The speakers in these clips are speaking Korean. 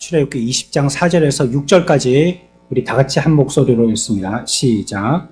출애굽기 20장 4절에서 6절까지 우리 다 같이 한 목소리로 읽습니다. 시작.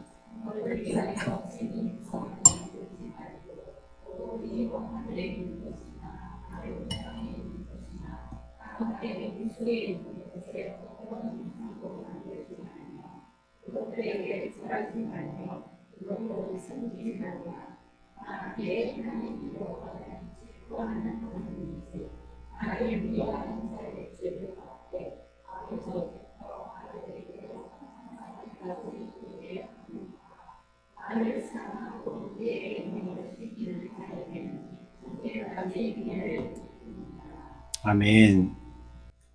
아멘.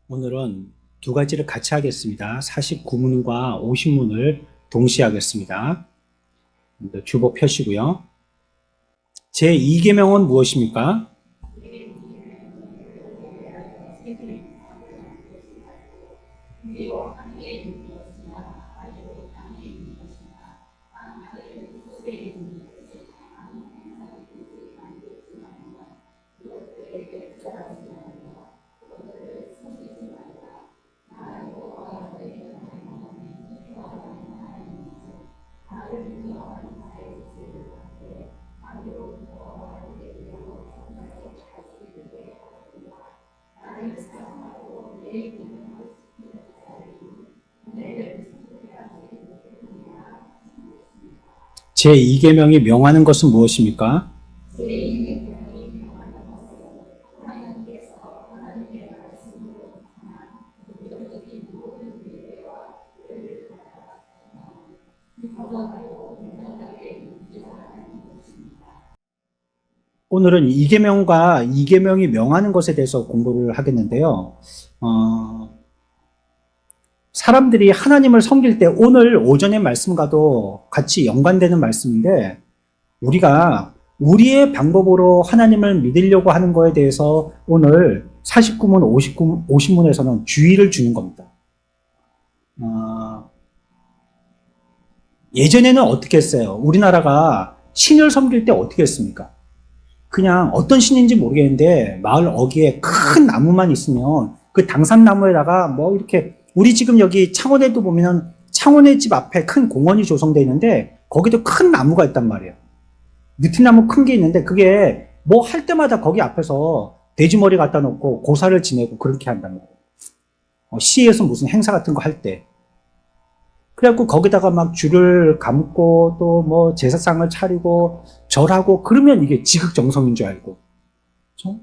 오늘은 두 가지를 같이 하겠습니다. 49문과 50문을 동시에 하겠습니다. 주보 펴시고요. 제2계명은 무엇입니까? 제2계명이 명하는 것은 무엇입니까? 오늘은 2계명과 2계명이 명하는 것에 대해서 공부를 하겠는데요. 사람들이 하나님을 섬길 때 오늘 오전의 말씀과도 같이 연관되는 말씀인데 우리가 우리의 방법으로 하나님을 믿으려고 하는 거에 대해서 오늘 49문, 50문에서는 주의를 주는 겁니다. 예전에는 어떻게 했어요? 우리나라가 신을 섬길 때 어떻게 했습니까? 그냥 어떤 신인지 모르겠는데 마을 어귀에 큰 나무만 있으면 그 당산나무에다가 뭐 이렇게 우리 지금 여기 창원에도 보면 창원의 집 앞에 큰 공원이 조성되어 있는데 거기도 큰 나무가 있단 말이에요. 느티나무 큰 게 있는데 그게 뭐 할 때마다 거기 앞에서 돼지머리 갖다 놓고 고사를 지내고 그렇게 한단 말이에요. 시에서 무슨 행사 같은 거 할 때. 그래갖고 거기다가 막 줄을 감고 또 뭐 제사상을 차리고 절하고 그러면 이게 지극정성인 줄 알고. 그렇죠?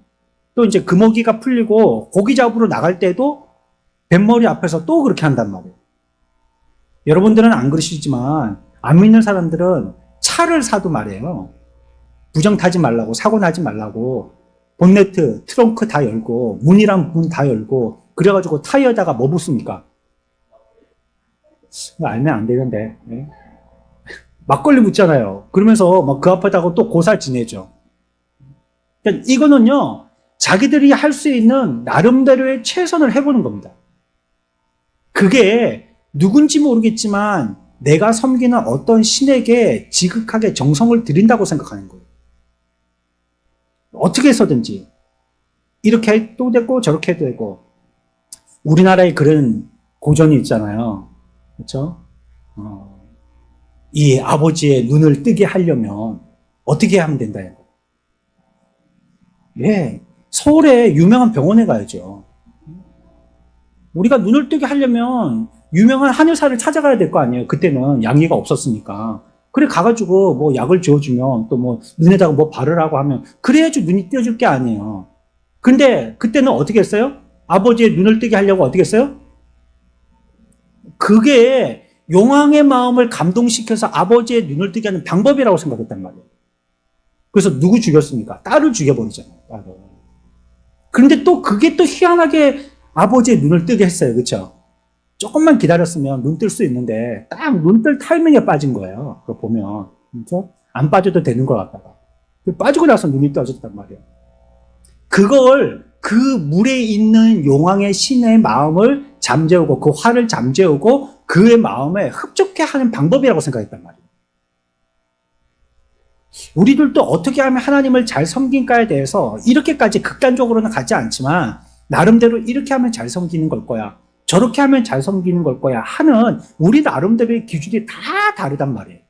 또 이제 금어기가 풀리고 고기 잡으러 나갈 때도 뱃머리 앞에서 또 그렇게 한단 말이에요. 여러분들은 안 그러시지만 안 믿는 사람들은 차를 사도 말이에요. 부정 타지 말라고, 사고 나지 말라고 본네트, 트렁크 다 열고 문이랑 문 다 열고 그래가지고 타이어에다가 뭐 붓습니까? 알면 안 되는데. 네? 막걸리 묻잖아요. 그러면서 막 그 앞에다가 또 고사 지내죠. 그러니까 이거는요, 자기들이 할 수 있는 나름대로의 최선을 해보는 겁니다. 그게 누군지 모르겠지만 내가 섬기는 어떤 신에게 지극하게 정성을 들인다고 생각하는 거예요. 어떻게 해서든지. 이렇게 해도 되고 저렇게 해도 되고. 우리나라에 그런 고전이 있잖아요. 그렇죠? 이 아버지의 눈을 뜨게 하려면 어떻게 하면 된다는 거. 예, 서울에 유명한 병원에 가야죠. 우리가 눈을 뜨게 하려면 유명한 한의사를 찾아가야 될 거 아니에요. 그때는 양의가 없었으니까. 그래 가가지고 뭐 약을 지어주면 또 뭐 눈에다가 뭐 바르라고 하면 그래야지 눈이 띄어질 게 아니에요. 근데 그때는 어떻게 했어요? 아버지의 눈을 뜨게 하려고 어떻게 했어요? 그게 용왕의 마음을 감동시켜서 아버지의 눈을 뜨게 하는 방법이라고 생각했단 말이에요. 그래서 누구 죽였습니까? 딸을 죽여버리잖아요. 딸을. 그런데 또 그게 또 희한하게 아버지의 눈을 뜨게 했어요. 그렇죠? 조금만 기다렸으면 눈 뜰 수 있는데 딱 눈 뜰 타이밍에 빠진 거예요. 그거 보면. 그렇죠? 안 빠져도 되는 걸 갖다가. 빠지고 나서 눈이 떠졌단 말이에요. 그걸 그 물에 있는 용왕의 신의 마음을 잠재우고 그 화를 잠재우고 그의 마음에 흡족해 하는 방법이라고 생각했단 말이에요. 우리들도 어떻게 하면 하나님을 잘 섬길까에 대해서 이렇게까지 극단적으로는 가지 않지만 나름대로 이렇게 하면 잘 섬기는 걸 거야. 저렇게 하면 잘 섬기는 걸 거야 하는 우리 나름대로의 기준이 다 다르단 말이에요.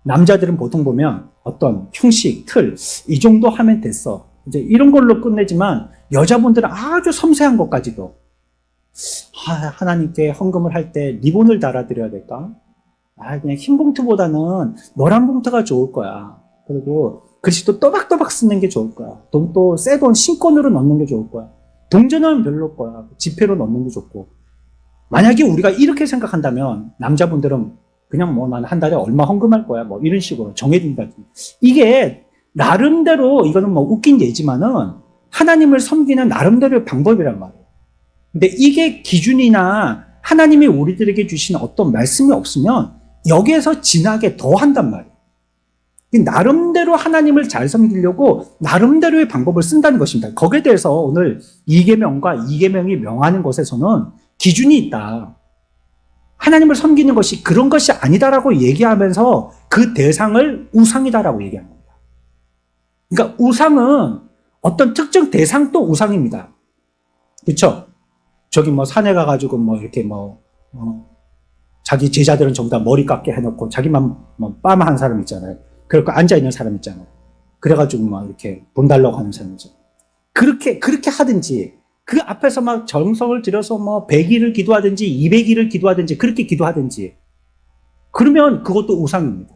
남자들은 보통 보면 어떤 형식, 틀, 이 정도 하면 됐어. 이제 이런 걸로 끝내지만 여자분들은 아주 섬세한 것까지도 하나님께 헌금을 할 때 리본을 달아드려야 될까? 그냥 흰 봉투보다는 노란 봉투가 좋을 거야. 그리고 글씨도 또박또박 쓰는 게 좋을 거야. 돈도 새 돈 신권으로 넣는 게 좋을 거야. 동전은 별로일 거야. 지폐로 넣는 게 좋고. 만약에 우리가 이렇게 생각한다면 남자분들은 그냥 뭐 난 한 달에 얼마 헌금할 거야. 뭐 이런 식으로 정해진다든지. 이게 나름대로 이거는 뭐 웃긴 예지만은 하나님을 섬기는 나름대로의 방법이란 말이에요. 근데 이게 기준이나 하나님이 우리들에게 주신 어떤 말씀이 없으면 여기에서 진하게 더 한단 말이에요. 나름대로 하나님을 잘 섬기려고 나름대로의 방법을 쓴다는 것입니다. 거기에 대해서 오늘 2계명과 2계명이 명하는 것에서는 기준이 있다. 하나님을 섬기는 것이 그런 것이 아니다라고 얘기하면서 그 대상을 우상이다라고 얘기합니다. 그러니까 우상은 어떤 특정 대상도 우상입니다. 그렇죠? 저기 뭐 산에 가가지고 뭐 이렇게 자기 제자들은 전부 다 머리 깎게 해놓고 자기만 뭐 빠마한 사람 있잖아요. 그리고 앉아있는 사람 있잖아요. 그래가지고 막 이렇게 돈 달라고 하는 사람 있잖아요. 그렇게 하든지, 그 앞에서 막 정성을 들여서 뭐 100일을 기도하든지 200일을 기도하든지 그렇게 기도하든지, 그러면 그것도 우상입니다.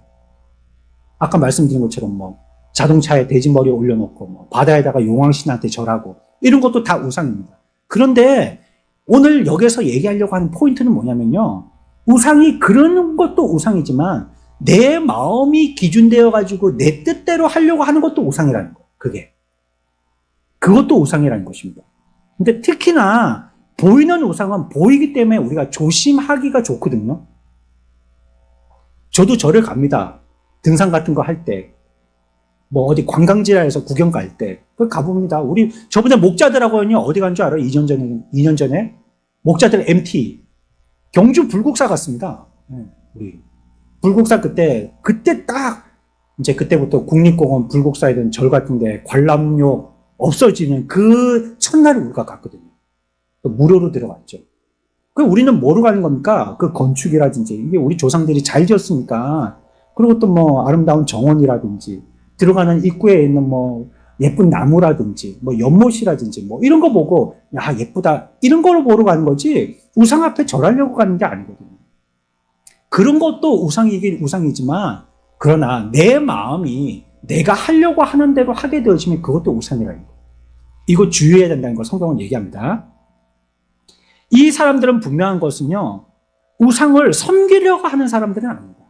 아까 말씀드린 것처럼 뭐 자동차에 돼지머리 올려놓고 뭐 바다에다가 용왕신한테 절하고 이런 것도 다 우상입니다. 그런데 오늘 여기서 얘기하려고 하는 포인트는 뭐냐면요. 우상이 그런 것도 우상이지만 내 마음이 기준되어 가지고 내 뜻대로 하려고 하는 것도 우상이라는 거예요. 그것도 우상이라는 것입니다. 근데 특히나 보이는 우상은 보이기 때문에 우리가 조심하기가 좋거든요. 저도 절을 갑니다. 등산 같은 거 할 때, 뭐 어디 관광지라에서 구경 갈 때, 가봅니다. 우리 저번에 목자들하고는요, 어디 간 줄 알아요? 2년 전에 목자들 MT 경주 불국사 갔습니다. 우리 불국사 그때 딱 이제 그때부터 국립공원 불국사이든 절 같은데 관람료 없어지는 그 첫날에 우리가 갔거든요. 무료로 들어갔죠. 우리는 뭐로 가는 겁니까? 그 건축이라든지 이게 우리 조상들이 잘 지었으니까, 그리고 또 뭐 아름다운 정원이라든지 들어가는 입구에 있는 뭐 예쁜 나무라든지 뭐 연못이라든지 뭐 이런 거 보고 야 예쁘다 이런 거로 보러 가는 거지 우상 앞에 절하려고 가는 게 아니거든요. 그런 것도 우상이긴 우상이지만, 그러나 내 마음이 내가 하려고 하는 대로 하게 되어지면 그것도 우상이라는 거예요. 이거 주의해야 된다는 걸 성경은 얘기합니다. 이 사람들은 분명한 것은요, 우상을 섬기려고 하는 사람들은 아닙니다.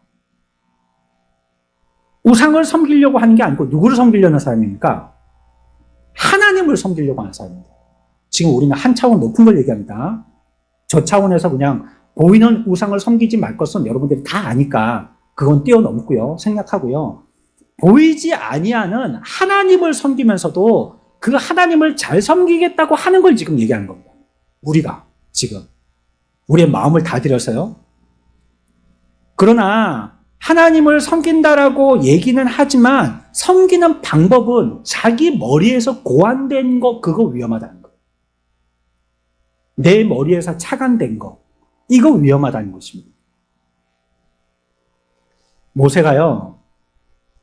우상을 섬기려고 하는 게 아니고 누구를 섬기려는 사람입니까? 하나님을 섬기려고 하는 사람입니다. 지금 우리는 한 차원 높은 걸 얘기합니다. 저 차원에서 그냥 보이는 우상을 섬기지 말 것은 여러분들이 다 아니까 그건 뛰어넘고요, 생략하고요. 보이지 아니하는 하나님을 섬기면서도 그 하나님을 잘 섬기겠다고 하는 걸 지금 얘기하는 겁니다. 우리가 지금 우리의 마음을 다 들여서요. 그러나 하나님을 섬긴다라고 얘기는 하지만 섬기는 방법은 자기 머리에서 고안된 거, 그거 위험하다는 거예요. 내 머리에서 착안된 거, 이거 위험하다는 것입니다. 모세가요,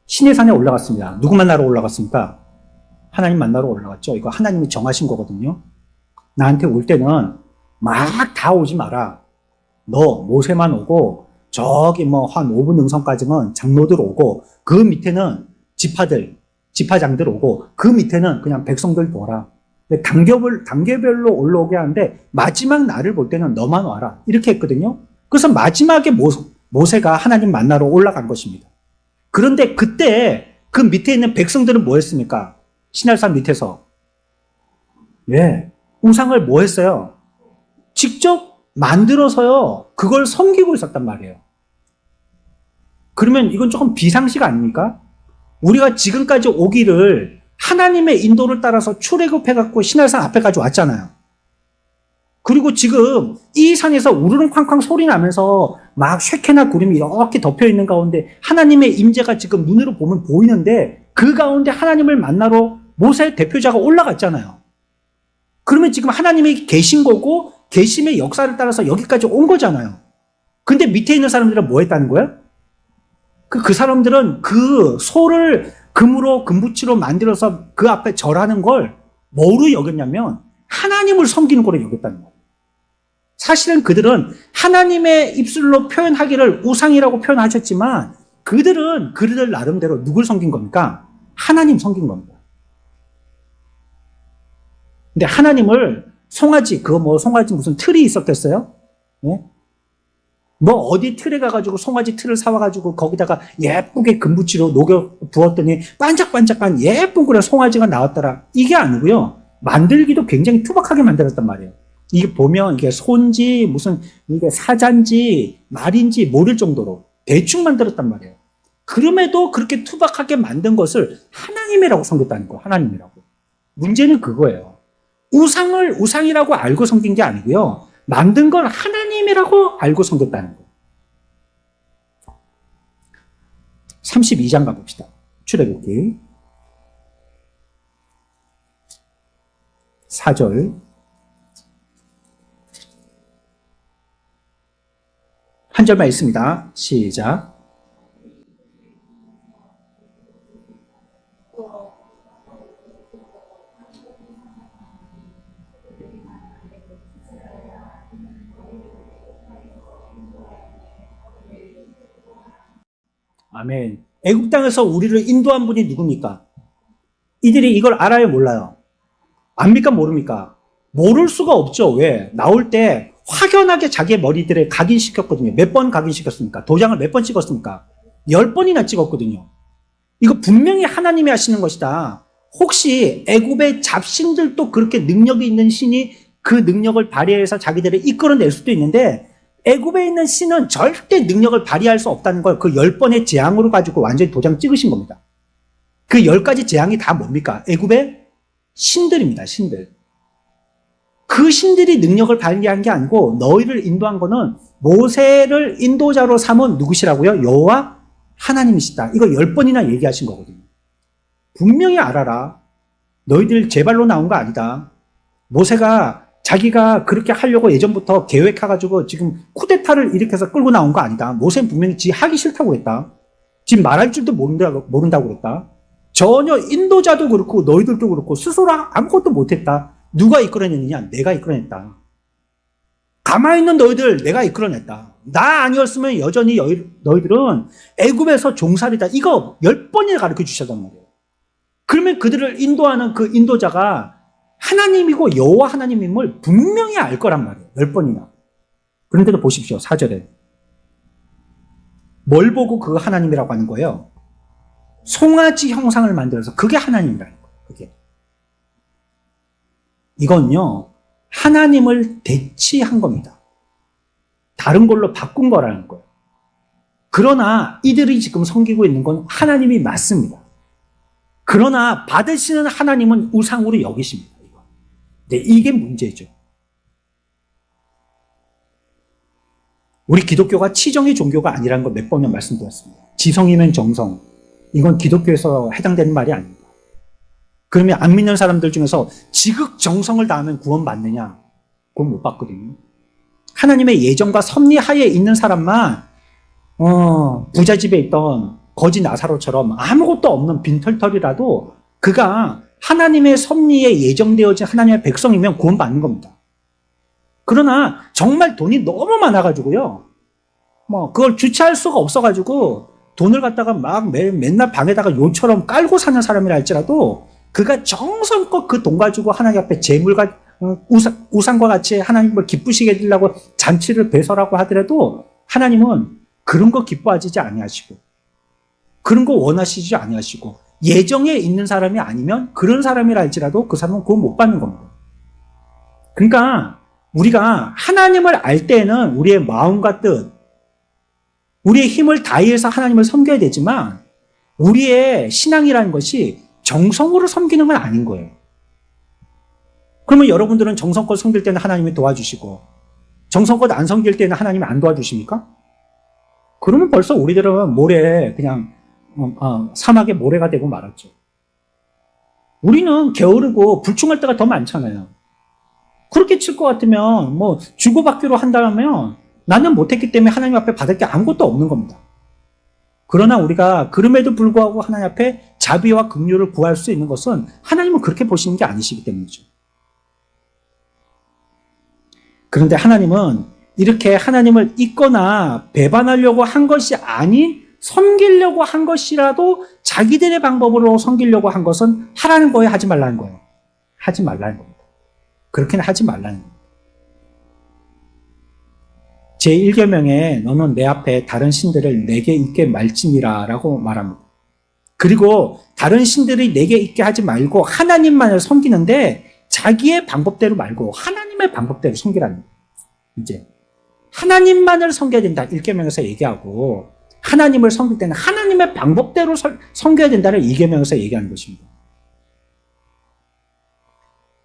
시내산에 올라갔습니다. 누구 만나러 올라갔습니까? 하나님 만나러 올라갔죠. 이거 하나님이 정하신 거거든요. 나한테 올 때는 막 다 오지 마라. 너 모세만 오고 저기 뭐 한 5분 능선까지는 장로들 오고 그 밑에는 지파장들 오고 그 밑에는 그냥 백성들 둬라. 단계별로 올라오게 하는데 마지막 날을 볼 때는 너만 와라. 이렇게 했거든요. 그래서 마지막에 모세가 하나님 만나러 올라간 것입니다. 그런데 그때 그 밑에 있는 백성들은 뭐 했습니까? 시날산 밑에서. 왜? 우상을 뭐 했어요? 직접 만들어서요, 그걸 섬기고 있었단 말이에요. 그러면 이건 조금 비상식 아닙니까? 우리가 지금까지 오기를 하나님의 인도를 따라서 출애굽해갖고 시날산 앞에까지 왔잖아요. 그리고 지금 이 산에서 우르릉쾅쾅 소리 나면서 막 쉐케나 구름이 이렇게 덮여 있는 가운데 하나님의 임재가 지금 눈으로 보면 보이는데 그 가운데 하나님을 만나러 모세 대표자가 올라갔잖아요. 그러면 지금 하나님이 계신 거고 계심의 역사를 따라서 여기까지 온 거잖아요. 근데 밑에 있는 사람들은 뭐 했다는 거예요? 그 사람들은 그 소를 금으로 금붙이로 만들어서 그 앞에 절하는 걸 뭐로 여겼냐면 하나님을 섬기는 거로 여겼다는 거예요. 사실은 그들은 하나님의 입술로 표현하기를 우상이라고 표현하셨지만 그들은 그들 나름대로 누굴 섬긴 겁니까? 하나님 섬긴 겁니다. 근데 하나님을 송아지, 송아지 무슨 틀이 있었겠어요? 네? 뭐 어디 틀에 가가지고 송아지 틀을 사와가지고 거기다가 예쁘게 금붙이로 녹여 부었더니 반짝반짝한 예쁜 그런 송아지가 나왔더라. 이게 아니고요. 만들기도 굉장히 투박하게 만들었단 말이에요. 이게 보면 이게 소인지 무슨 이게 사자인지 말인지 모를 정도로 대충 만들었단 말이에요. 그럼에도 그렇게 투박하게 만든 것을 하나님이라고 섬겼다는 거예요. 하나님이라고. 문제는 그거예요. 우상을 우상이라고 알고 섬긴 게 아니고요. 만든 건 하나님이라고 알고 섬겼다는 거예요. 32장 가봅시다. 출애굽기 4절 한 절만 읽습니다. 시작. 아멘. 애굽 땅에서 우리를 인도한 분이 누굽니까? 이들이 이걸 알아요, 몰라요? 압니까, 모릅니까? 모를 수가 없죠. 왜? 나올 때 확연하게 자기의 머리들에 각인시켰거든요. 몇 번 각인시켰습니까? 도장을 몇 번 찍었습니까? 10번이나 찍었거든요. 이거 분명히 하나님이 하시는 것이다. 혹시 애굽의 잡신들도 그렇게 능력이 있는 신이 그 능력을 발휘해서 자기들을 이끌어낼 수도 있는데 애굽에 있는 신은 절대 능력을 발휘할 수 없다는 걸 그 10번의 재앙으로 가지고 완전히 도장 찍으신 겁니다. 그 10가지 재앙이 다 뭡니까? 애굽의 신들입니다. 신들. 그 신들이 능력을 발휘한 게 아니고 너희를 인도한 거는 모세를 인도자로 삼은 누구시라고요? 여호와 하나님이시다. 이거 10번이나 얘기하신 거거든요. 분명히 알아라. 너희들 제 발로 나온 거 아니다. 모세가 자기가 그렇게 하려고 예전부터 계획해가지고 지금 쿠데타를 일으켜서 끌고 나온 거 아니다. 모세는 분명히 지 하기 싫다고 그랬다. 지금 말할 줄도 모른다고 그랬다. 전혀 인도자도 그렇고 너희들도 그렇고 스스로 아무것도 못했다. 누가 이끌어냈느냐? 내가 이끌어냈다. 가만히 있는 너희들 내가 이끌어냈다. 나 아니었으면 여전히 너희들은 애굽에서 종살이다. 이거 10번이나 가르쳐 주셨단 말이에요. 그러면 그들을 인도하는 그 인도자가 하나님이고 여호와 하나님임을 분명히 알 거란 말이에요. 10번이나. 그런데도 보십시오. 4절에. 뭘 보고 그 하나님이라고 하는 거예요? 송아지 형상을 만들어서 그게 하나님이라는 거예요. 그게. 이건요. 하나님을 대치한 겁니다. 다른 걸로 바꾼 거라는 거예요. 그러나 이들이 지금 섬기고 있는 건 하나님이 맞습니다. 그러나 받으시는 하나님은 우상으로 여기십니다. 네, 이게 문제죠. 우리 기독교가 치정의 종교가 아니라는 걸 몇 번을 말씀드렸습니다. 지성이면 정성. 이건 기독교에서 해당되는 말이 아닙니다. 그러면 안 믿는 사람들 중에서 지극정성을 다하면 구원받느냐? 그건 못 받거든요. 하나님의 예정과 섭리 하에 있는 사람만 부잣집에 있던 거지 나사로처럼 아무것도 없는 빈털털이라도 그가 하나님의 섭리에 예정되어진 하나님의 백성이면 구원받는 겁니다. 그러나 정말 돈이 너무 많아가지고요. 그걸 주체할 수가 없어가지고 돈을 갖다가 막 맨날 방에다가 요처럼 깔고 사는 사람이라 할지라도 그가 정성껏 그 돈 가지고 하나님 앞에 재물과 우상과 같이 하나님을 기쁘시게 해주려고 잔치를 배설하고 하더라도 하나님은 그런 거 기뻐하시지 아니하시고 그런 거 원하시지 아니하시고 예정에 있는 사람이 아니면 그런 사람이라 할지라도 그 사람은 구원 못 받는 겁니다. 그러니까 우리가 하나님을 알 때는 우리의 마음과 뜻, 우리의 힘을 다해서 하나님을 섬겨야 되지만 우리의 신앙이라는 것이 정성으로 섬기는 건 아닌 거예요. 그러면 여러분들은 정성껏 섬길 때는 하나님이 도와주시고 정성껏 안 섬길 때는 하나님이 안 도와주십니까? 그러면 벌써 우리들은 모래 그냥 사막의 모래가 되고 말았죠. 우리는 게으르고 불충할 때가 더 많잖아요. 그렇게 칠 것 같으면 뭐 주고받기로 한다면 나는 못했기 때문에 하나님 앞에 받을 게 아무것도 없는 겁니다. 그러나 우리가 그럼에도 불구하고 하나님 앞에 자비와 긍휼을 구할 수 있는 것은 하나님은 그렇게 보시는 게 아니시기 때문이죠. 그런데 하나님은 이렇게 하나님을 잊거나 배반하려고 한 것이 아닌 섬기려고 한 것이라도 자기들의 방법으로 섬기려고 한 것은 하라는 거예요, 하지 말라는 거예요? 하지 말라는 겁니다. 그렇게는 하지 말라는 겁니다. 제1계명에 너는 내 앞에 다른 신들을 내게 있게 말지니라 라고 말합니다. 그리고 다른 신들이 내게 있게 하지 말고 하나님만을 섬기는데 자기의 방법대로 말고 하나님의 방법대로 섬기라는 거예요. 이제 하나님만을 섬겨야 된다 1계명에서 얘기하고 하나님을 섬길 때는 하나님의 방법대로 섬겨야 된다를 2계명에서 얘기하는 것입니다.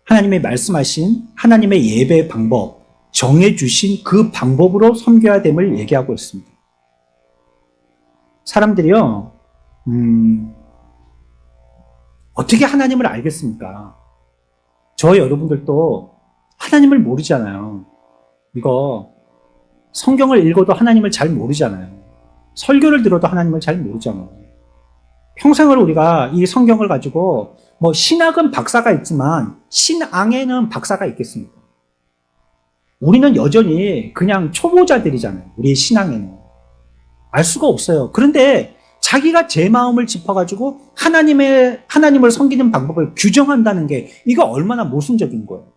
하나님이 말씀하신 하나님의 예배 방법, 정해주신 그 방법으로 섬겨야 됨을 얘기하고 있습니다. 사람들이요, 어떻게 하나님을 알겠습니까? 저 여러분들도 하나님을 모르잖아요. 이거 성경을 읽어도 하나님을 잘 모르잖아요. 설교를 들어도 하나님을 잘 모르잖아요. 평생을 우리가 이 성경을 가지고 뭐 신학은 박사가 있지만 신앙에는 박사가 있겠습니까? 우리는 여전히 그냥 초보자들이잖아요. 우리의 신앙에는. 알 수가 없어요. 그런데 자기가 제 마음을 짚어가지고 하나님을 섬기는 방법을 규정한다는 게 이거 얼마나 모순적인 거예요.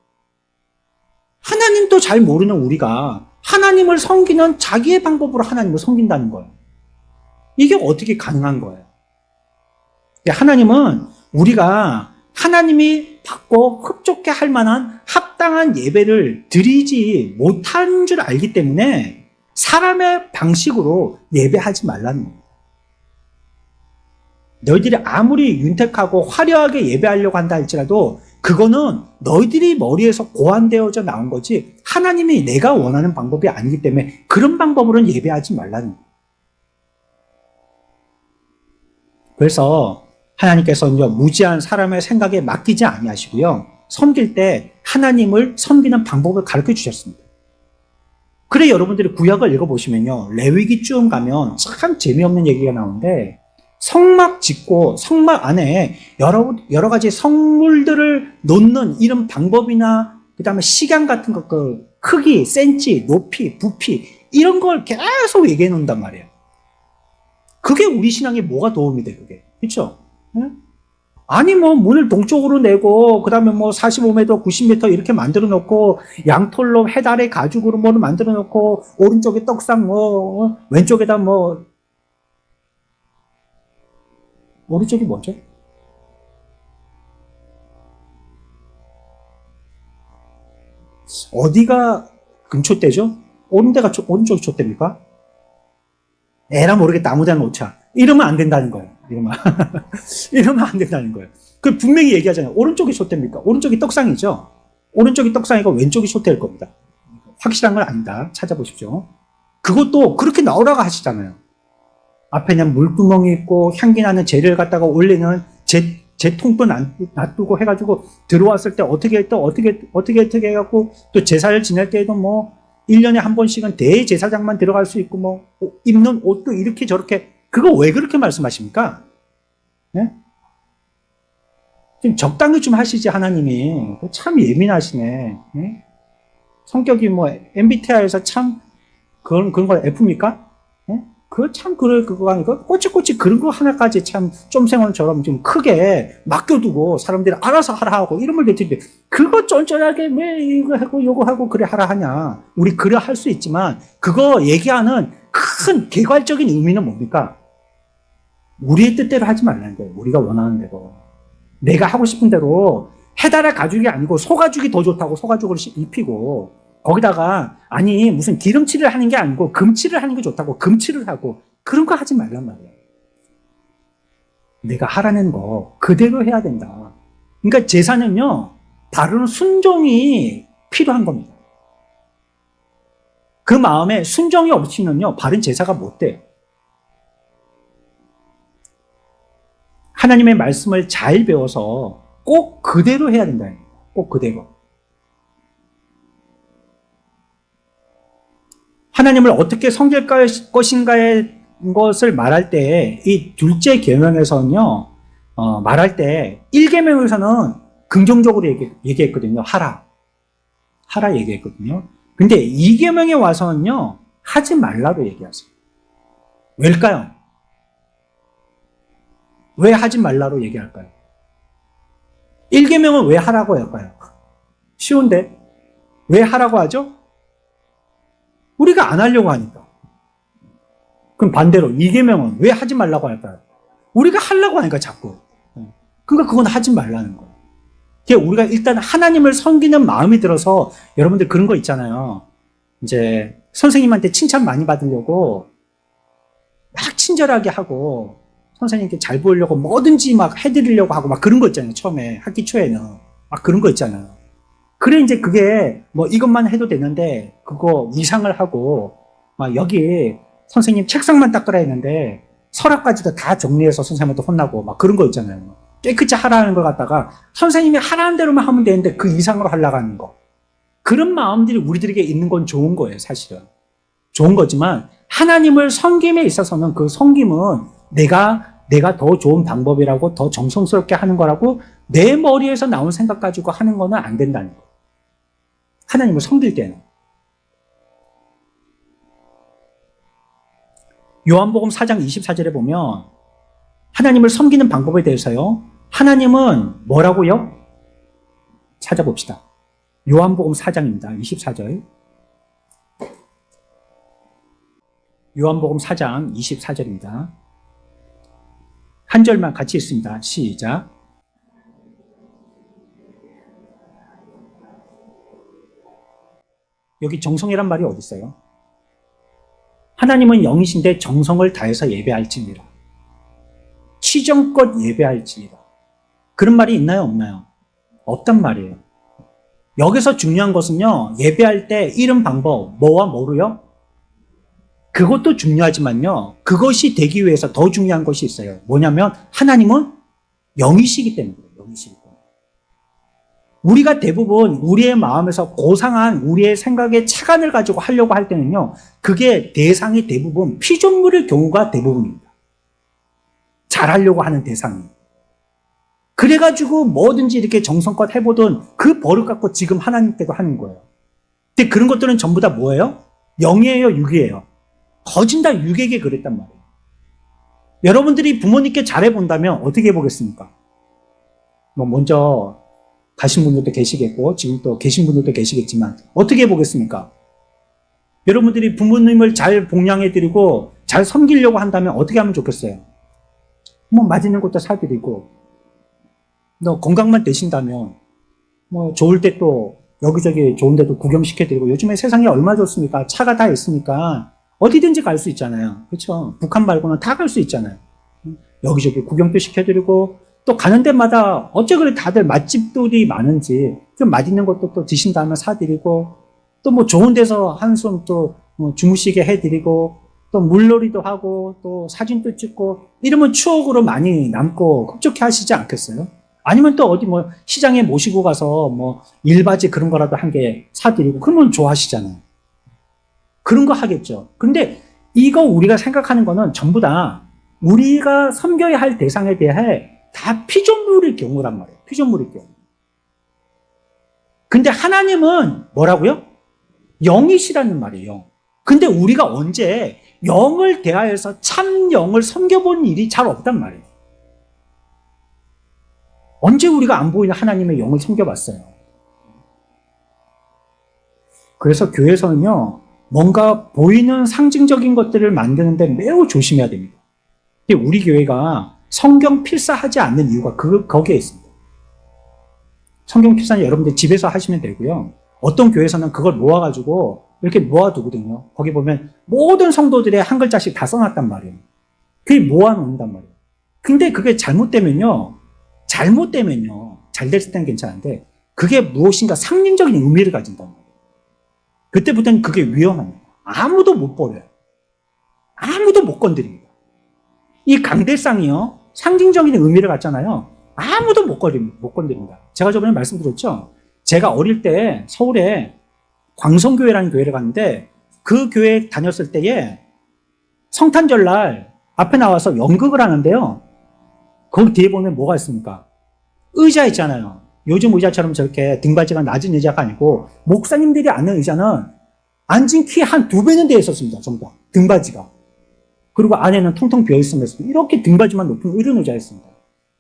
하나님도 잘 모르는 우리가 하나님을 섬기는 자기의 방법으로 하나님을 섬긴다는 거예요. 이게 어떻게 가능한 거예요? 하나님은 우리가 하나님이 받고 흡족해 할 만한 합당한 예배를 드리지 못한 줄 알기 때문에 사람의 방식으로 예배하지 말라는 겁니다. 너희들이 아무리 윤택하고 화려하게 예배하려고 한다 할지라도 그거는 너희들이 머리에서 고안되어져 나온 거지 하나님이 내가 원하는 방법이 아니기 때문에 그런 방법으로는 예배하지 말라는 거예요. 그래서 하나님께서는 무지한 사람의 생각에 맡기지 아니하시고요. 섬길 때 하나님을 섬기는 방법을 가르쳐 주셨습니다. 그래 여러분들이 구약을 읽어보시면요. 레위기 쭉 가면 참 재미없는 얘기가 나오는데 성막 짓고 성막 안에 여러 가지 성물들을 놓는 이런 방법이나 그 다음에 시간 같은 것, 그 크기, 센치, 높이, 부피 이런 걸 계속 얘기해 놓는단 말이에요. 그게 우리 신앙에 뭐가 도움이 돼 그게. 그렇죠? 응? 아니 뭐 문을 동쪽으로 내고 그 다음에 뭐 45m, 90m 이렇게 만들어 놓고 양털로 해달의 가죽으로 뭐를 만들어 놓고 오른쪽에 떡상 뭐 왼쪽에다 뭐 오른쪽이 뭐죠? 어디가 근초대죠? 오른쪽이 촛대입니까? 에라 모르겠다. 아무 데나 놓자. 이러면 안 된다는 거예요. 이러면 안 된다는 거예요. 그 분명히 얘기하잖아요. 오른쪽이 촛대입니까? 오른쪽이 떡상이죠? 오른쪽이 떡상이고 왼쪽이 촛대일 겁니다. 확실한 건 아니다. 찾아보십시오. 그것도 그렇게 나오라고 하시잖아요. 앞에 그냥 물구멍이 있고 향기 나는 재를 갖다가 올리는 재통도 놔두고 해가지고 들어왔을 때 어떻게 해갖고 또 제사를 지낼 때에도 뭐 1년에 한 번씩은 대제사장만 들어갈 수 있고 뭐 입는 옷도 이렇게 저렇게 그거 왜 그렇게 말씀하십니까? 네? 좀 적당히 좀 하시지 하나님이 참 예민하시네. 네? 성격이 뭐 MBTI에서 참 그런 거 F입니까? 네? 그거 아니고 꼬치꼬치 그런 거 하나까지 참 쫌생원처럼 좀 크게 맡겨두고 사람들이 알아서 하라 하고 이러면 되지. 그거 쫀쫀하게 왜 이거 하고 요거 하고 그래 하라 하냐. 우리 그래 할 수 있지만 그거 얘기하는 큰 개괄적인 의미는 뭡니까? 우리의 뜻대로 하지 말라는 거예요. 우리가 원하는 대로. 내가 하고 싶은 대로 해달의 가죽이 아니고 소가죽이 더 좋다고 소가죽을 입히고 거기다가 아니 무슨 기름칠을 하는 게 아니고 금칠을 하는 게 좋다고 금칠을 하고 그런 거 하지 말란 말이에요. 내가 하라는 거 그대로 해야 된다. 그러니까 제사는요 바로 순종이 필요한 겁니다. 그 마음에 순종이 없이는요 바른 제사가 못 돼요. 하나님의 말씀을 잘 배워서 꼭 그대로 해야 된다. 꼭 그대로. 하나님을 어떻게 섬길 것인가의 것을 말할 때 이 둘째 계명에서는요, 말할 때 1계명에서는 긍정적으로 얘기했거든요. 하라 얘기했거든요. 근데 2계명에 와서는요, 하지 말라고 얘기하세요. 왜일까요? 왜 하지 말라고 얘기할까요? 1계명은 왜 하라고 할까요? 쉬운데 왜 하라고 하죠? 우리가 안 하려고 하니까. 그럼 반대로 2계명은 왜 하지 말라고 할까요? 우리가 하려고 하니까 자꾸. 그러니까 그건 하지 말라는 거예요. 우리가 일단 하나님을 섬기는 마음이 들어서 여러분들 그런 거 있잖아요. 이제 선생님한테 칭찬 많이 받으려고 막 친절하게 하고 선생님께 잘 보이려고 뭐든지 막 해드리려고 하고 막 그런 거 있잖아요. 처음에 학기 초에는 막 그런 거 있잖아요. 그래 이제 그게 뭐 이것만 해도 되는데 그거 이상을 하고 막 여기 선생님 책상만 닦으라 했는데 서랍까지도 다 정리해서 선생님한테 혼나고 막 그런 거 있잖아요. 깨끗이 하라는 걸 갖다가 선생님이 하라는 대로만 하면 되는데 그 이상으로 하려고 하는 거. 그런 마음들이 우리들에게 있는 건 좋은 거예요, 사실은. 좋은 거지만 하나님을 섬김에 있어서는 그 섬김은 내가 더 좋은 방법이라고 더 정성스럽게 하는 거라고 내 머리에서 나온 생각 가지고 하는 거는 안 된다는 거예요. 하나님을 섬길 때는. 요한복음 4장 24절에 보면 하나님을 섬기는 방법에 대해서요. 하나님은 뭐라고요? 찾아봅시다. 요한복음 4장입니다. 24절. 요한복음 4장 24절입니다. 한 절만 같이 읽습니다. 시작. 여기 정성이란 말이 어디 있어요? 하나님은 영이신데 정성을 다해서 예배할지니라. 치정껏 예배할지니라. 그런 말이 있나요? 없나요? 없단 말이에요. 여기서 중요한 것은요. 예배할 때 이런 방법, 뭐와 뭐로요? 그것도 중요하지만요. 그것이 되기 위해서 더 중요한 것이 있어요. 뭐냐면 하나님은 영이시기 때문에 그래요. 영이시기 때문에. 우리가 대부분 우리의 마음에서 고상한 우리의 생각의 차관을 가지고 하려고 할 때는요. 그게 대상이 대부분 피조물의 경우가 대부분입니다. 잘하려고 하는 대상이. 그래가지고 뭐든지 이렇게 정성껏 해보던 그 버릇 갖고 지금 하나님께도 하는 거예요. 근데 그런 것들은 전부 다 뭐예요? 영이에요, 육이에요? 거진 다 육에게 그랬단 말이에요. 여러분들이 부모님께 잘해본다면 어떻게 해보겠습니까? 뭐 먼저 가신 분들도 계시겠고 지금 또 계신 분들도 계시겠지만 어떻게 해보겠습니까? 여러분들이 부모님을 잘 봉양해드리고 잘 섬기려고 한다면 어떻게 하면 좋겠어요? 뭐 맛있는 것도 사드리고 너 건강만 되신다면 뭐 좋을 때 또 여기저기 좋은 데도 구경시켜드리고 요즘에 세상이 얼마나 좋습니까? 차가 다 있으니까 어디든지 갈 수 있잖아요. 그렇죠? 북한 말고는 다 갈 수 있잖아요. 여기저기 구경도 시켜드리고 또 가는 데마다 어째 그래 다들 맛집들이 많은지 좀 맛있는 것도 또 드신 다음에 사드리고 또 뭐 좋은 데서 한숨 또 주무시게 해드리고 또 물놀이도 하고 또 사진도 찍고 이러면 추억으로 많이 남고 흡족해 하시지 않겠어요? 아니면 또 어디 뭐 시장에 모시고 가서 뭐 일바지 그런 거라도 한 개 사드리고 그러면 좋아하시잖아요. 그런 거 하겠죠. 근데 이거 우리가 생각하는 거는 전부 다 우리가 섬겨야 할 대상에 대해 다 피조물의 경우란 말이에요. 피조물의 경우. 근데 하나님은 뭐라고요? 영이시라는 말이에요. 근데 우리가 언제 영을 대하여서 참 영을 섬겨본 일이 잘 없단 말이에요. 언제 우리가 안 보이는 하나님의 영을 섬겨봤어요. 그래서 교회에서는요. 뭔가 보이는 상징적인 것들을 만드는데 매우 조심해야 됩니다. 근데 우리 교회가 성경 필사하지 않는 이유가 거기에 있습니다. 성경 필사는 여러분들 집에서 하시면 되고요. 어떤 교회에서는 그걸 모아가지고 이렇게 모아두거든요. 거기 보면 모든 성도들의 한 글자씩 다 써놨단 말이에요. 그게 모아놓는단 말이에요. 근데 그게 잘못되면요. 잘 됐을 때는 괜찮은데 그게 무엇인가 상징적인 의미를 가진단 말이에요. 그때부터는 그게 위험합니다. 아무도 못 버려요. 아무도 못 건드립니다. 이 강대상이요. 상징적인 의미를 갖잖아요. 아무도 못 건드립니다. 제가 저번에 말씀드렸죠. 제가 어릴 때 서울에 광성교회라는 교회를 갔는데 그 교회 다녔을 때에 성탄절날 앞에 나와서 연극을 하는데요. 거기 뒤에 보면 뭐가 있습니까? 의자 있잖아요. 요즘 의자처럼 저렇게 등받이가 낮은 의자가 아니고 목사님들이 앉는 의자는 앉은 키 한 2배는 되어 있었습니다. 전부 다. 등받이가. 그리고 안에는 텅텅 비어 있으면서 이렇게 등받이만 높은 이런 의자였습니다.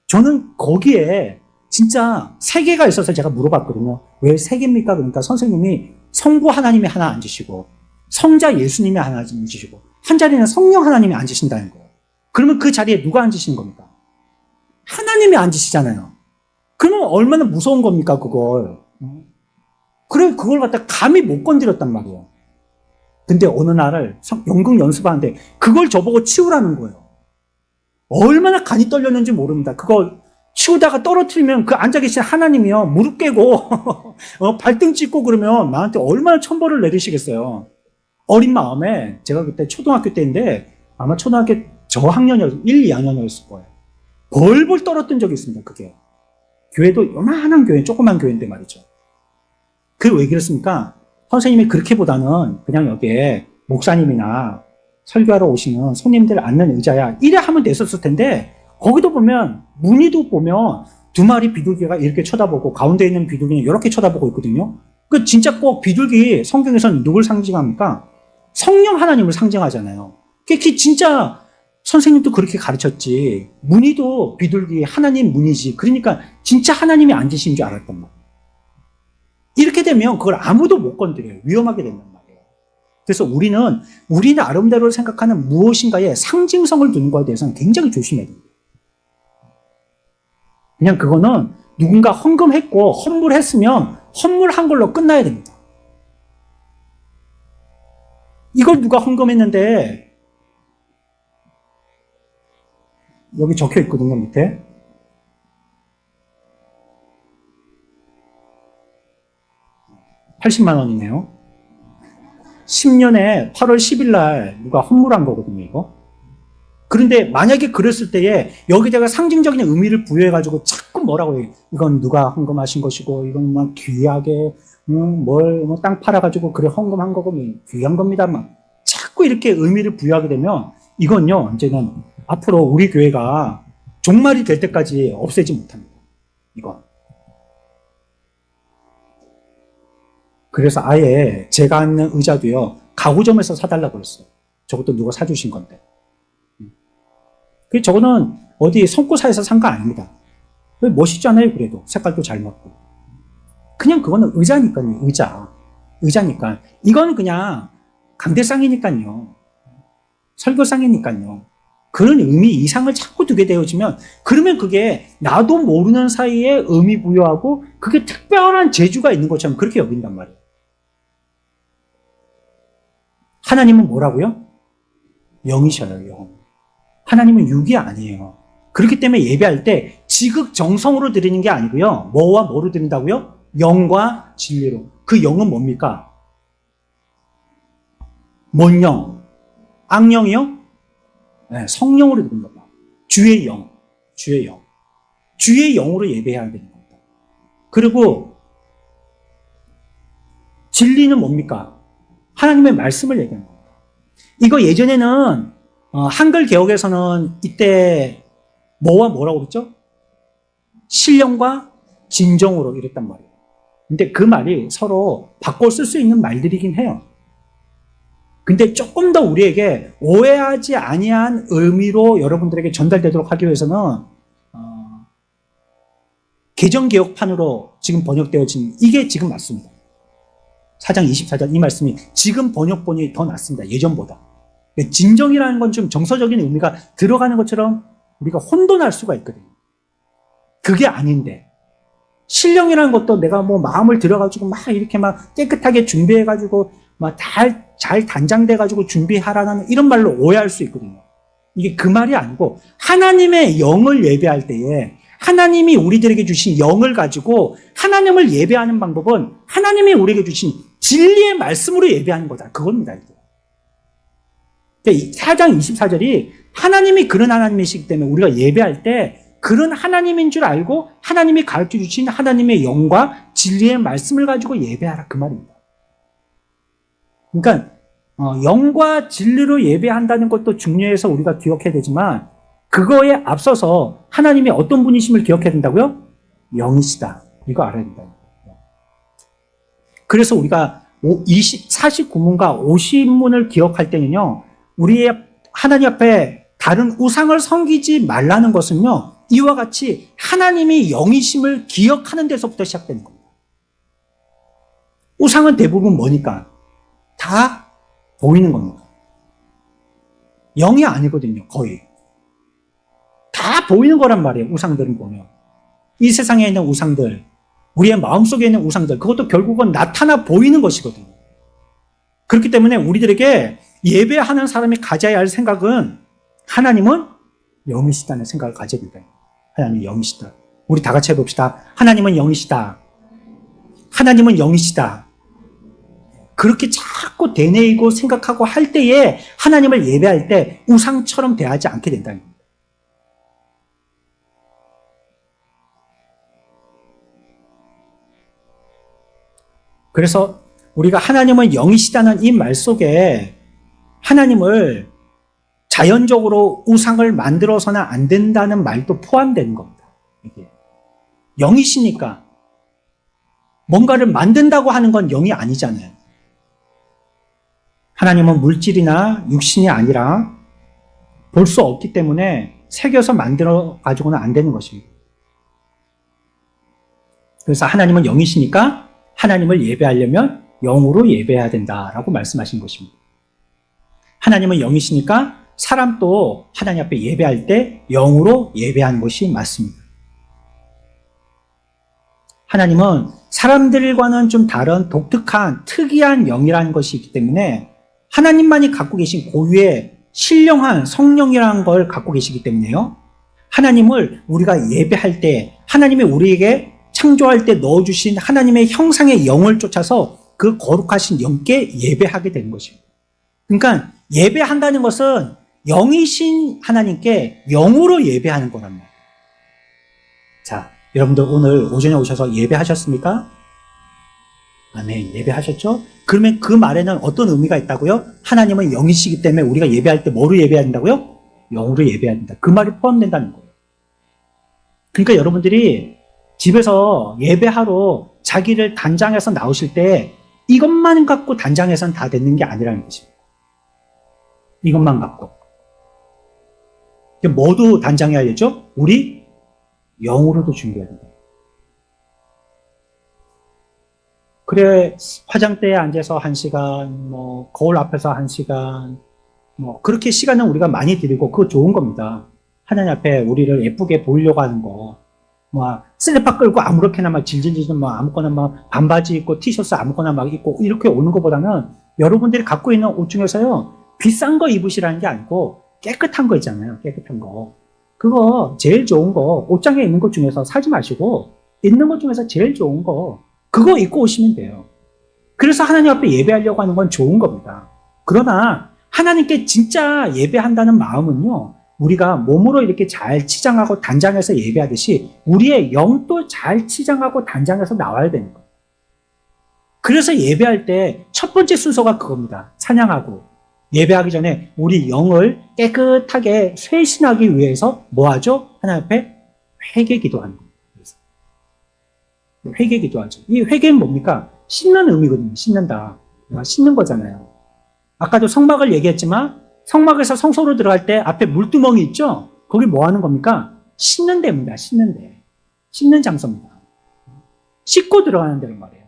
저는 거기에 진짜 3개가 있어서 제가 물어봤거든요. 왜 3개입니까? 그러니까 선생님이 성부 하나님이 하나 앉으시고 성자 예수님이 하나 앉으시고 한 자리는 성령 하나님이 앉으신다는 거예요. 그러면 그 자리에 누가 앉으시는 겁니까? 하나님이 앉으시잖아요. 그러면 얼마나 무서운 겁니까, 그걸. 그래, 그걸 갖다 감히 못 건드렸단 말이에요. 근데 어느 날을 연극 연습하는데 그걸 저보고 치우라는 거예요. 얼마나 간이 떨렸는지 모릅니다. 그걸 치우다가 떨어뜨리면 그 앉아 계신 하나님이요, 무릎 깨고, 발등 찢고 그러면 나한테 얼마나 천벌을 내리시겠어요. 어린 마음에, 제가 그때 초등학교 때인데, 아마 초등학교 저학년이었어요. 1, 2학년이었을 거예요. 벌벌 떨었던 적이 있습니다, 그게. 교회도 요만한 교회, 조그만 교회인데 말이죠. 그게 왜 그렇습니까? 선생님이 그렇게보다는 그냥 여기에 목사님이나 설교하러 오시는 손님들 앉는 의자야, 이래 하면 됐었을 텐데, 거기도 보면, 무늬도 보면 2마리 비둘기가 이렇게 쳐다보고, 가운데 있는 비둘기는 이렇게 쳐다보고 있거든요. 그 진짜 꼭 비둘기, 성경에서는 누굴 상징합니까? 성령 하나님을 상징하잖아요. 그게 진짜 선생님도 그렇게 가르쳤지. 무늬도 비둘기, 하나님 무늬지. 그러니까 진짜 하나님이 앉으신 줄 알았단 말이에요. 이렇게 되면 그걸 아무도 못 건드려요. 위험하게 된단 말이에요. 그래서 우리는 나름대로 생각하는 무엇인가에 상징성을 두는 것에 대해서는 굉장히 조심해야 됩니다. 그냥 그거는 누군가 헌금했고 헌물했으면 헌물한 걸로 끝나야 됩니다. 이걸 누가 헌금했는데 여기 적혀 있거든요, 밑에. $80만 원이네요. 10년에 8월 10일 날 누가 헌물한 거거든요, 이거. 그런데 만약에 그랬을 때에 여기다가 상징적인 의미를 부여해가지고 자꾸 뭐라고 해요. 이건 누가 헌금하신 것이고, 이건 막 귀하게, 땅 팔아가지고 그래 헌금한 거고, 귀한 겁니다. 막 자꾸 이렇게 의미를 부여하게 되면 이건요, 이제는 앞으로 우리 교회가 종말이 될 때까지 없애지 못합니다. 이건. 그래서 아예 제가 앉는 의자도요, 가구점에서 사달라고 그랬어요. 저것도 누가 사주신 건데. 저거는 어디 성구사에서 산 거 아닙니다. 멋있잖아요, 그래도. 색깔도 잘 맞고. 그냥 그거는 의자니까요, 의자. 의자니까. 이건 그냥 강대상이니까요. 설교상이니까요. 그런 의미 이상을 자꾸 두게 되어지면, 그러면 그게 나도 모르는 사이에 의미 부여하고, 그게 특별한 재주가 있는 것처럼 그렇게 여긴단 말이에요. 하나님은 뭐라고요? 영이셔요, 영. 하나님은 육이 아니에요. 그렇기 때문에 예배할 때 지극정성으로 드리는 게 아니고요. 뭐와 뭐로 드린다고요? 영과 진리로. 그 영은 뭡니까? 뭔 영? 악령이요? 네, 성령으로 드린 겁니다. 주의 영. 주의 영. 주의 영으로 예배해야 되는 겁니다. 그리고 진리는 뭡니까? 하나님의 말씀을 얘기하는 겁니다. 이거 예전에는 한글 개혁에서는 이때 뭐와 뭐라고 그랬죠? 신령과 진정으로 이랬단 말이에요. 근데 그 말이 서로 바꿔 쓸 수 있는 말들이긴 해요. 근데 조금 더 우리에게 오해하지 아니한 의미로 여러분들에게 전달되도록 하기 위해서는 개정개혁판으로 지금 번역되어진 이게 지금 맞습니다. 4장 24절 이 말씀이 지금 번역본이 더 낫습니다. 예전보다. 진정이라는 건 좀 정서적인 의미가 들어가는 것처럼 우리가 혼돈할 수가 있거든요. 그게 아닌데 신령이라는 것도 내가 뭐 마음을 들어가지고 막 이렇게 막 깨끗하게 준비해가지고 막 잘 단장돼가지고 준비하라는 이런 말로 오해할 수 있거든요. 이게 그 말이 아니고 하나님의 영을 예배할 때에 하나님이 우리들에게 주신 영을 가지고 하나님을 예배하는 방법은 하나님이 우리에게 주신 진리의 말씀으로 예배하는 거다. 그겁니다. 이게. 4장 24절이 하나님이 그런 하나님이시기 때문에 우리가 예배할 때 그런 하나님인 줄 알고 하나님이 가르쳐 주신 하나님의 영과 진리의 말씀을 가지고 예배하라 그 말입니다. 그러니까 영과 진리로 예배한다는 것도 중요해서 우리가 기억해야 되지만 그거에 앞서서 하나님이 어떤 분이심을 기억해야 된다고요? 영이시다. 이거 알아야 된다. 그래서 우리가 49문과 50문을 기억할 때는요, 우리의 하나님 앞에 다른 우상을 섬기지 말라는 것은요, 이와 같이 하나님이 영이심을 기억하는 데서부터 시작되는 겁니다. 우상은 대부분 뭐니까? 다 보이는 겁니다. 영이 아니거든요, 거의. 다 보이는 거란 말이에요, 우상들은 보면. 이 세상에 있는 우상들, 우리의 마음속에 있는 우상들, 그것도 결국은 나타나 보이는 것이거든요. 그렇기 때문에 우리들에게 예배하는 사람이 가져야 할 생각은 하나님은 영이시다는 생각을 가져야 된다. 하나님은 영이시다. 우리 다 같이 해봅시다. 하나님은 영이시다. 하나님은 영이시다. 그렇게 자꾸 되뇌이고 생각하고 할 때에 하나님을 예배할 때 우상처럼 대하지 않게 된다는 겁니다. 그래서 우리가 하나님은 영이시다는 이 말 속에 하나님을 자연적으로 우상을 만들어서는 안 된다는 말도 포함되는 겁니다. 이게. 영이시니까 뭔가를 만든다고 하는 건 영이 아니잖아요. 하나님은 물질이나 육신이 아니라 볼 수 없기 때문에 새겨서 만들어 가지고는 안 되는 것입니다. 그래서 하나님은 영이시니까 하나님을 예배하려면 영으로 예배해야 된다라고 말씀하신 것입니다. 하나님은 영이시니까 사람도 하나님 앞에 예배할 때 영으로 예배하는 것이 맞습니다. 하나님은 사람들과는 좀 다른 독특한 특이한 영이라는 것이 있기 때문에 하나님만이 갖고 계신 고유의 신령한 성령이라는 걸 갖고 계시기 때문에요. 하나님을 우리가 예배할 때 하나님이 우리에게 창조할 때 넣어주신 하나님의 형상의 영을 쫓아서 그 거룩하신 영께 예배하게 되는 것입니다. 그러니까 예배한다는 것은 영이신 하나님께 영으로 예배하는 거란 말이에요. 자, 여러분들 오늘 오전에 오셔서 예배하셨습니까? 아멘. 예배하셨죠? 그러면 그 말에는 어떤 의미가 있다고요? 하나님은 영이시기 때문에 우리가 예배할 때 뭐로 예배해야 된다고요? 영으로 예배해야 된다. 그 말이 포함된다는 거예요. 그러니까 여러분들이 집에서 예배하러 자기를 단장해서 나오실 때 이것만 갖고 단장해서는 다 되는 게 아니라는 것입니다. 이것만 갖고. 모두 단장해야 되죠? 우리 영으로도 준비해야 된다. 그래, 화장대에 앉아서 1시간, 거울 앞에서 1시간, 그렇게 시간은 우리가 많이 들이고, 그거 좋은 겁니다. 하나님 앞에 우리를 예쁘게 보이려고 하는 거. 슬리퍼 끌고 아무렇게나 질질질 아무거나 반바지 입고 티셔츠 아무거나 입고 이렇게 오는 것보다는 여러분들이 갖고 있는 옷 중에서요, 비싼 거 입으시라는 게 아니고 깨끗한 거 있잖아요. 깨끗한 거. 그거 제일 좋은 거, 옷장에 있는 것 중에서 사지 마시고 있는 것 중에서 제일 좋은 거, 그거 입고 오시면 돼요. 그래서 하나님 앞에 예배하려고 하는 건 좋은 겁니다. 그러나 하나님께 진짜 예배한다는 마음은요, 우리가 몸으로 이렇게 잘 치장하고 단장해서 예배하듯이 우리의 영도 잘 치장하고 단장해서 나와야 되는 거예요. 그래서 예배할 때 첫 번째 순서가 그겁니다. 찬양하고 예배하기 전에 우리 영을 깨끗하게 쇄신하기 위해서 뭐 하죠? 하나님 앞에 회개 기도하는 겁니다. 회개 기도하죠. 이 회개는 뭡니까? 씻는 의미거든요. 씻는다. 씻는 거잖아요. 아까도 성막을 얘기했지만 성막에서 성소로 들어갈 때 앞에 물두멍이 있죠? 거기 뭐 하는 겁니까? 씻는 데입니다. 씻는 데. 씻는 장소입니다. 씻고 들어가는 데란 말이에요.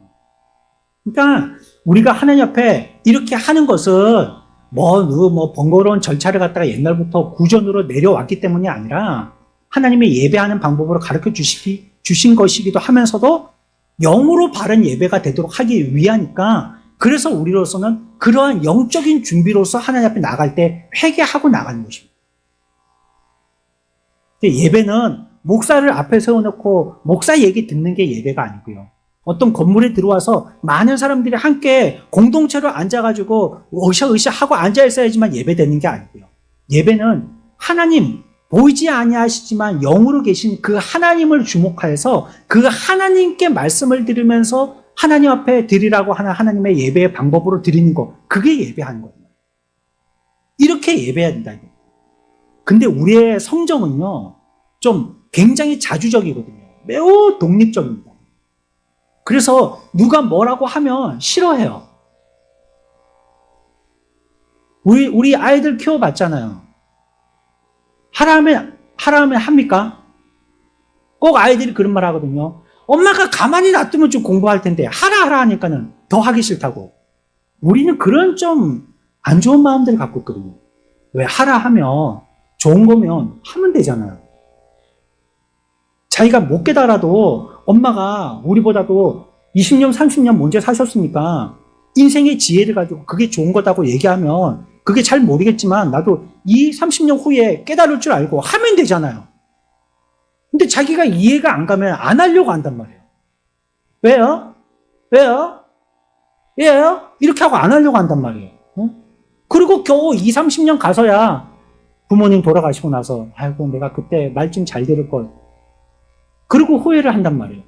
그러니까 우리가 하나님 앞에 이렇게 하는 것은 번거로운 절차를 갖다가 옛날부터 구전으로 내려왔기 때문이 아니라 하나님의 예배하는 방법으로 가르쳐 주신 것이기도 하면서도 영으로 바른 예배가 되도록 하기 위하니까, 그래서 우리로서는 그러한 영적인 준비로서 하나님 앞에 나갈 때 회개하고 나가는 것입니다. 예배는 목사를 앞에 세워놓고 목사 얘기 듣는 게 예배가 아니고요. 어떤 건물에 들어와서 많은 사람들이 함께 공동체로 앉아가지고 으쌰으쌰 하고 앉아있어야지만 예배되는 게 아니고요. 예배는 하나님, 보이지 아니하시지만 영으로 계신 그 하나님을 주목하여서 그 하나님께 말씀을 들으면서 하나님 앞에 드리라고 하는 하나님의 예배의 방법으로 드리는 것, 그게 예배하는 거예요. 이렇게 예배해야 된다. 근데 우리의 성정은요, 좀 굉장히 자주적이거든요. 매우 독립적입니다. 그래서 누가 뭐라고 하면 싫어해요. 우리 아이들 키워봤잖아요. 하라면 합니까? 꼭 아이들이 그런 말 하거든요. 엄마가 가만히 놔두면 좀 공부할 텐데 하라 하니까는 더 하기 싫다고. 우리는 그런 좀 안 좋은 마음들을 갖고 있거든요. 왜 하라 하면 좋은 거면 하면 되잖아요. 자기가 못 깨달아도 엄마가 우리보다도 20년, 30년 먼저 사셨으니까 인생의 지혜를 가지고 그게 좋은 거다고 얘기하면 그게 잘 모르겠지만 나도 30년 후에 깨달을 줄 알고 하면 되잖아요. 근데 자기가 이해가 안 가면 안 하려고 한단 말이에요. 왜요? 왜요? 왜요? 이렇게 하고 안 하려고 한단 말이에요. 그리고 겨우 30년 가서야 부모님 돌아가시고 나서 아이고 내가 그때 말 좀 잘 들을 걸. 그리고 후회를 한단 말이에요.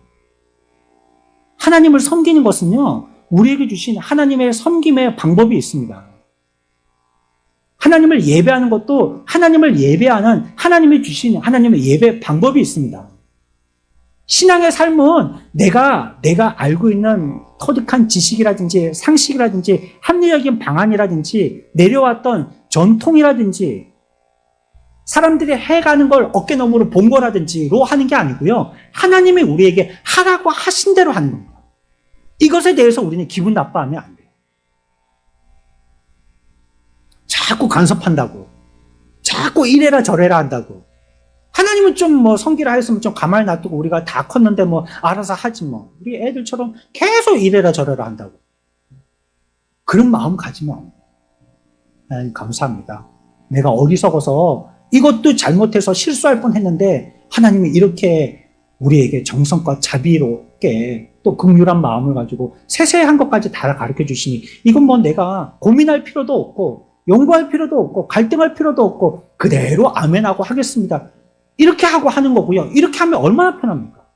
하나님을 섬기는 것은요, 우리에게 주신 하나님의 섬김의 방법이 있습니다. 하나님을 예배하는 것도 하나님을 예배하는 하나님이 주신 하나님의 예배 방법이 있습니다. 신앙의 삶은 내가 알고 있는 터득한 지식이라든지 상식이라든지 합리적인 방안이라든지 내려왔던 전통이라든지 사람들이 해가는 걸 어깨너머로 본 거라든지로 하는 게 아니고요. 하나님이 우리에게 하라고 하신 대로 하는 겁니다. 이것에 대해서 우리는 기분 나빠하면 안 돼요. 자꾸 간섭한다고. 자꾸 이래라 저래라 한다고. 하나님은 좀 성기라 했으면 좀 가만히 놔두고 우리가 다 컸는데 알아서 하지 뭐. 우리 애들처럼 계속 이래라 저래라 한다고. 그런 마음 가지면 안 돼요. 하나님 감사합니다. 내가 어리석어서 이것도 잘못해서 실수할 뻔했는데 하나님이 이렇게 우리에게 정성과 자비롭게 또 긍휼한 마음을 가지고 세세한 것까지 다 가르쳐 주시니 이건 내가 고민할 필요도 없고 연구할 필요도 없고 갈등할 필요도 없고 그대로 아멘하고 하겠습니다. 이렇게 하고 하는 거고요. 이렇게 하면 얼마나 편합니까?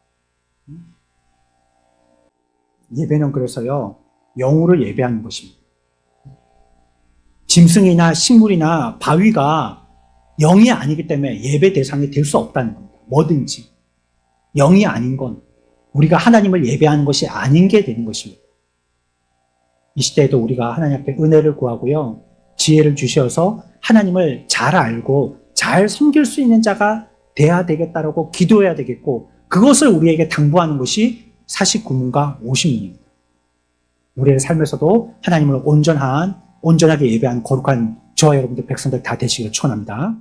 예배는 그래서요. 영으로 예배하는 것입니다. 짐승이나 식물이나 바위가 영이 아니기 때문에 예배 대상이 될 수 없다는 겁니다. 뭐든지. 영이 아닌 건 우리가 하나님을 예배하는 것이 아닌 게 되는 것입니다. 이 시대에도 우리가 하나님 앞에 은혜를 구하고요. 지혜를 주셔서 하나님을 잘 알고 잘 섬길 수 있는 자가 돼야 되겠다라고 기도해야 되겠고 그것을 우리에게 당부하는 것이 49문과 50문입니다. 우리의 삶에서도 하나님을 온전하게 예배하는 거룩한 저와 여러분들 백성들 다 되시길 축원합니다.